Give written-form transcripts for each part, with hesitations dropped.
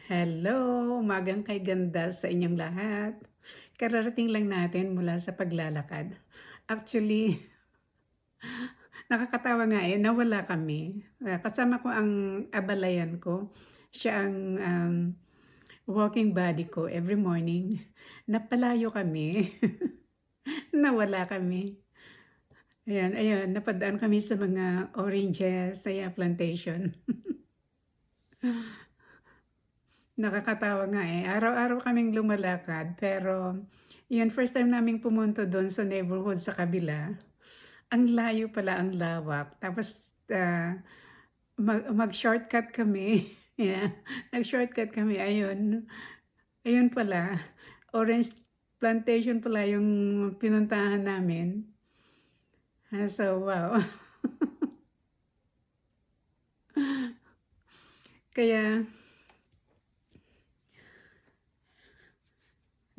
Hello, umagang kay ganda sa inyong lahat. Kararating lang natin mula sa paglalakad. Actually, nakakatawa nga nawala kami. Kasama ko ang abalayan ko. Siya ang walking buddy ko every morning. Napalayo kami. Nawala kami. Ayan, ayan, napadaan kami sa mga oranges, sa plantation. Nakakatawa nga araw-araw kaming lumalakad pero yun first time naming pumunta dun sa neighborhood sa kabila. Ang layo pala, ang lawak tapos, mag-shortcut kami. Yeah, nag-shortcut kami ayun. Ayun pala, orange plantation pala yung pinuntahan namin. So wow. Kaya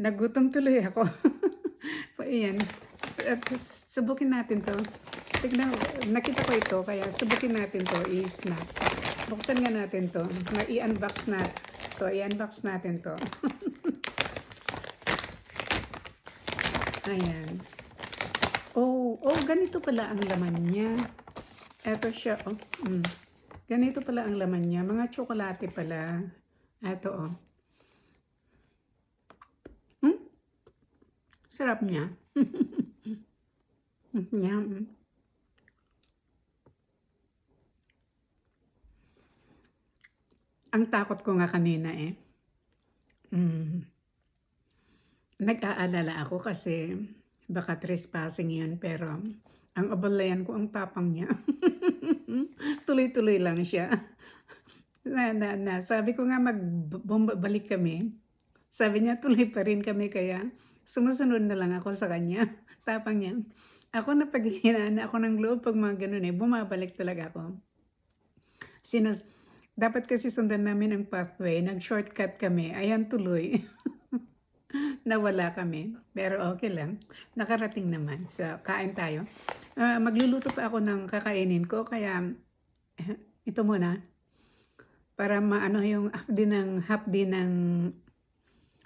nagutom tuloy ako. Ayan, subukin natin 'to. Tignan nakita ko ito kaya subukin natin 'to, i-snap. Buksan nga natin 'to, i-unbox na. So, i-unbox natin 'to. Ayan. Oh, ganito pala ang laman niya. Eto siya, ganito pala ang laman niya, mga tsokolate pala. Eto, sarap niya. Yum. Ang takot ko nga kanina nag-aalala ako kasi baka trespassing yun pero ang abalayan ko ang tapang niya. Tuloy-tuloy lang siya. Sabi ko nga balik kami. Sabi niya tuloy pa rin kami kaya sumusunod na lang ako sa kanya. Tapang niya. Ako napaghihinaan ako ng loob pag mga ganun bumabalik talaga ako. Dapat kasi sundan namin ang pathway, nag-shortcut kami, ayan tuloy. Nawala kami, pero okay lang, nakarating naman. So, kain tayo. Magluluto pa ako ng kakainin ko, kaya ito muna. Para maano yung hapdi ng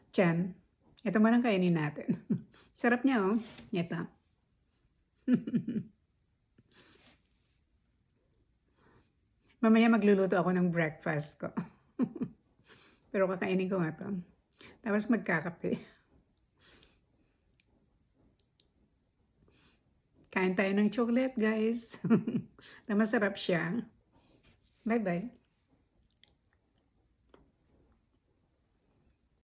tiyan. Ito muna ang kainin natin. Sarap niya ito. Mamaya magluluto ako ng breakfast ko. Pero kakainin ko nga ito. Tapos magkakape. Kain tayo ng chocolate, guys. Na masarap siya. Bye-bye.